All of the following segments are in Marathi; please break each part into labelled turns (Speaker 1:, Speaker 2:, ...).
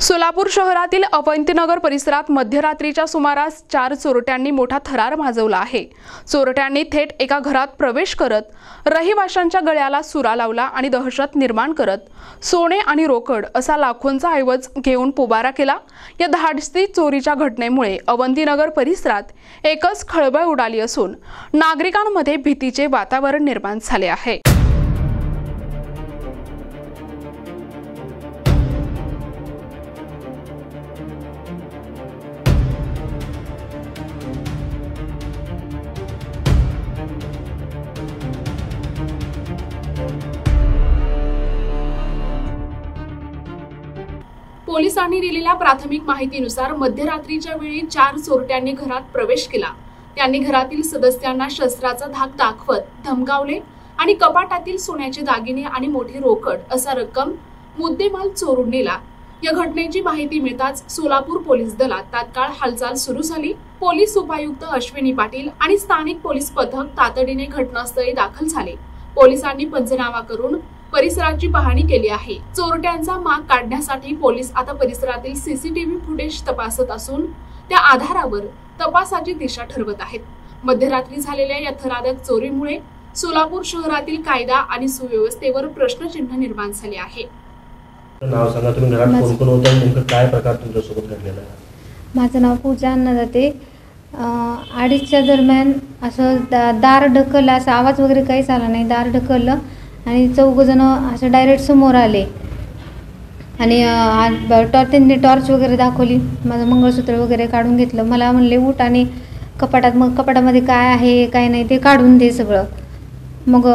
Speaker 1: सोलापूर शहरातील अवंतीनगर परिसरात मध्यरात्रीच्या सुमारास 4 चोरट्यांनी मोठा थरार माजवला आहे। चोरट्यांनी थेट एका घरात प्रवेश करत रहिवाशांच्या गळ्याला सुरा लावला आणि दहशत निर्माण करत सोने आणि रोकड असा लाखोंचा ऐवज घेऊन पोबारा केला। या धाडसी चोरीच्या घटनेमुळे अवंतीनगर परिसरात एकच खळबळ उडाली असून नागरिकांमध्ये भीतीचे वातावरण निर्माण झाले आहे। पोलिसांनी दिलेल्या प्राथमिक माहितीनुसार मध्यरात्रीच्या वेळी 4 चोरट्यांनी घरात प्रवेश केला। त्यांनी घरातील सदस्यांना शस्त्राचा धाक दाखवत धमकावले आणि कपाटातील सोन्याचे दागिने आणि मोठी रोकड असा रक्कम मुद्देमाल चोरून नेला। या घटनेची माहिती मिळताच सोलापूर पोलीस दलात तात्काळ हालचाल सुरू झाली। पोलीस उपायुक्त अश्विनी पाटील आणि स्थानिक पोलीस पथक तातडीने घटनास्थळी दाखल झाले। पोलिसांनी पंचनामा करून परिसराची पाहणी केली आहे। चोरट्यांचा माग काढण्यासाठी पोलीस आता परिसरातील सीसीटीव्ही फुटेज तपासत असून त्या आधारावर तपासाची दिशा ठरवत आहेत। मध्यरात्री झालेल्या या थरारक चोरीमुळे सोलापूर शहरातील कायदा आणि सुव्यवस्थेवर प्रश्नचिन्ह निर्माण झाले आहे।
Speaker 2: नाव सांगा, तुम्ही घरात कोण कोण होतं, नेमकं काय प्रकार तुमच्यासोबत घडलेला आहे?
Speaker 3: माझं नाव पूजा अन्ना जाते। 2:30च्या दरम्यान असं दार ढकललं, असा आवाज वगैरे काहीच आला नाही। दार ढकललं आणि 4 जण असं डायरेक्ट समोर आले आणि त्यांनी टॉर्च वगैरे दाखवली, माझं मंगळसूत्र वगैरे काढून घेतलं। मला म्हणले उठ आणि कपाटामध्ये काय आहे काय नाही ते काढून दे सगळं। मग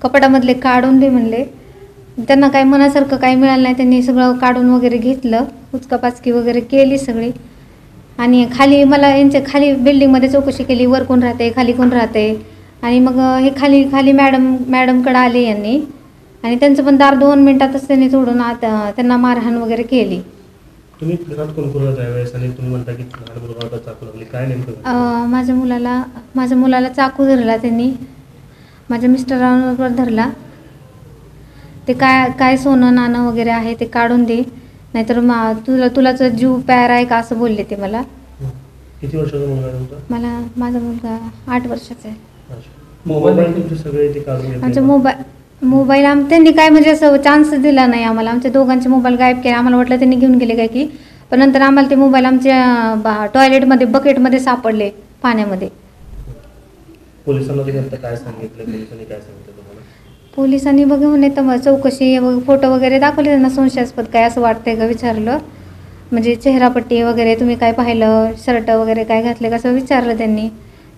Speaker 3: कपाटामधले काढून दे म्हणले। त्यांना काही मनासारखं काही मिळालं नाही, त्यांनी सगळं काढून वगैरे घेतलं, उचकापाचकी वगैरे केली सगळी। आणि खाली मला यांच्या खाली बिल्डिंगमध्ये चौकशी केली, वर कोण राहते खाली कोण राहते। आणि मग हे खाली मॅडमकडे आले यांनी आणि त्यांचं पण दार 2 मिनिटातच त्यांनी तोडून त्यांना मारहाण वगैरे केली।
Speaker 2: तुम्ही घरात कोण कोण होता त्यावेळेस आणि तुम्ही म्हणता की लहान मुलाला चाकू लागली, काय नेमकं?
Speaker 3: माझ्या मुलाला चाकू धरला त्यांनी, माझ्या मिस्टरांवर धरला। ते काय सोनं नाणं वगैरे आहे ते काढून दे, नाहीतर तुला जीव प्यार आहे का असं बोलले ते मला।
Speaker 2: किती वर्षाचा मुलगा आहे तुमचा?
Speaker 3: माझा मुलगा 8 वर्षाचा आहे।
Speaker 2: मोबाईल तुमचे सगळे ते काढून घेतले?
Speaker 3: आमचे मोबाईल त्यांनी काय म्हणजे असं चान्स दिला नाही आम्हाला। आमच्या दोघांचे मोबाईल गायब केले, आम्हाला वाटलं त्यांनी घेऊन गेले काय की, पण नंतर आम्हाला ते मोबाईल आमच्या टॉयलेटमध्ये बकेटमध्ये सापडले पाण्यामध्ये।
Speaker 2: पोलिसांना काय सांगितलं? पोलिसांनी काय सांगितलं तुम्हाला?
Speaker 3: पोलिसांनी बघून येतं चौकशी फोटो वगैरे दाखवले त्यांना, संशयास्पद काय असं वाटतंय का विचारलं, म्हणजे चेहरापट्टी वगैरे तुम्ही काय पाहिलं, शर्ट वगैरे काय घातले कसं विचारलं त्यांनी,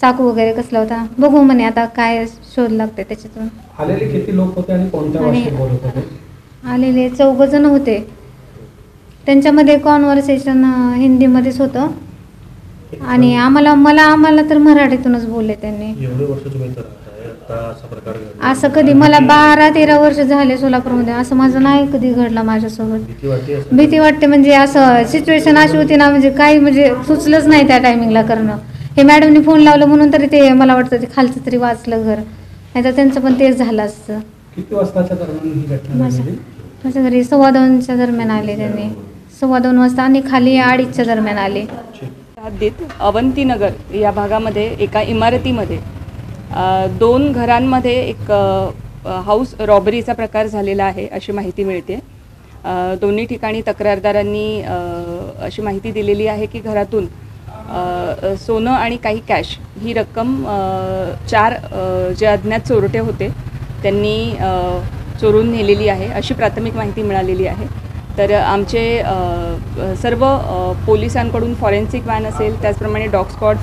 Speaker 3: चाकू वगैरे कसला होता बघू म्हणे, आता काय शोध लागते त्याच्यातून।
Speaker 4: आलेले किती लोक होते आणि कोणत्या भाषेत बोलत होते?
Speaker 3: आलेले 4 जण होते, त्यांच्यामध्ये कॉन्व्हर्सेशन हिंदीमध्येच होतं आणि आम्हाला तर मराठीतूनच बोलले त्यांनी।
Speaker 2: एवढे वर्ष तुम्ही तर असा प्रकार घडला?
Speaker 3: असं कधी मला 12-13 वर्ष झाले सोलापूरमध्ये, असं माझं नाही कधी घडलं माझ्यासोबत। भीती वाटते म्हणजे असं सिच्युएशन अशी होती ना, म्हणजे काही म्हणजे सुचलंच नाही त्या टायमिंगला करणं। हे मॅडमनी फोन लावलं म्हणून तरी ते मला वाटतं ते खालचं तरी वाचलं घर, नाही तर त्यांचं पण तेच झालं असतं।
Speaker 4: किती वाजताच्या दरम्यान ही घटना घडली?
Speaker 3: माझ्या घरी 2:15च्या दरम्यान आले त्यांनी, 2:15 वाजता आणि खाली 2:30च्या दरम्यान आले।
Speaker 5: अवंतीनगर या भागामध्ये एका इमारतीमध्ये 2 घरांमध्ये एक हाऊस रॉबरीचा प्रकार झालेला आहे अशी माहिती मिळते। दोन्ही ठिकाणी तक्रारदारांनी अशी माहिती दिलेली आहे की घरातून सोनं आणि काही कॅश ही रक्कम 4 जे अज्ञात चोरटे होते त्यांनी चोरून नेलेली आहे अशी प्राथमिक माहिती मिळालेली आहे। तर आमचे सर्व पोलिसांकडून फॉरेन्सिक वॅन असेल, त्याचप्रमाणे डॉग स्क्वॉड,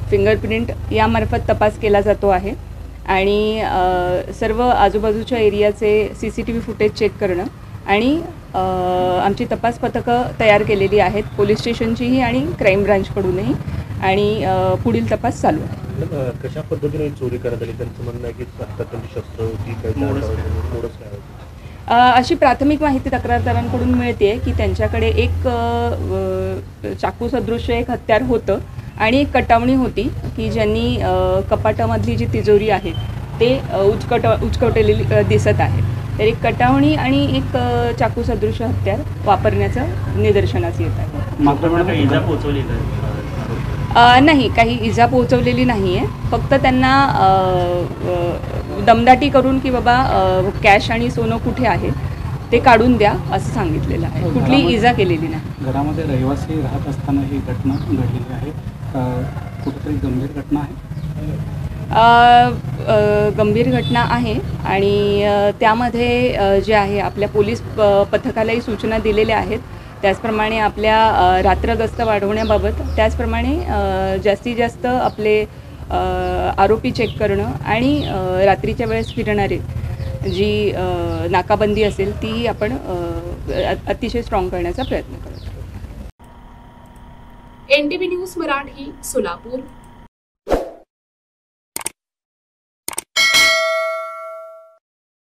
Speaker 5: फिंगरप्रिंट यामार्फत तपास केला जातो आहे आणि सर्व आजूबाजूच्या एरियाचे CCTV फुटेज चेक करणं आणि आमची तपास पथकं तयार केलेली आहेत, पोलीस स्टेशनचीही आणि क्राईम ब्रांचकडूनही, आणि पुढील तपास चालू आहे।
Speaker 2: कशा पद्धतीने चोरी करण्यात आली? त्यांचं म्हणणं आहे की हातात त्यांची शस्त्र होती,
Speaker 5: अशी प्राथमिक माहिती तक्रारदारांकडून मिळते की त्यांच्याकडे एक चाकू सदृश्य एक हत्यार होतं आणि एक कटावणी होती की ज्यांनी कपाटामधली जी तिजोरी आहे ते उचकटलेली दिसत आहे। तर एक कटावणी आणि एक चाकू सदृश हत्यार वापरण्याचं निदर्शनास येत आहे.
Speaker 6: मात्र काही इजा पोहोचवली
Speaker 5: नाही, काही इजा पोहोचवलेली नाही आहे. फक्त त्यांना दमदाटी करून की बाबा कॅश आणि सोनं कुठे आहे ते काढून द्या असं सांगितलेलं आहे. कुठली इजा केलेली नाही.
Speaker 6: घरामध्ये रहिवासी राहत असताना ही घटना घडलेली आहे. कुठेतरी गंभीर घटना आहे.
Speaker 5: गंभीर घटना आहे आणि त्यामध्ये जे आहे आपल्या पोलीस पथकालाही सूचना दिलेल्या आहेत. त्याचप्रमाणे आपल्या रात्र गस्त वाढवण्याबाबत, त्याचप्रमाणे जास्तीत जास्त आपले आरोपी चेक करणं आणि रात्रीच्या वेळेस फिरणारे जी नाकाबंदी असेल ती आपण अतिशय स्ट्रॉंग करण्याचा प्रयत्न करतो.
Speaker 1: NTV news Marathi, Solapur.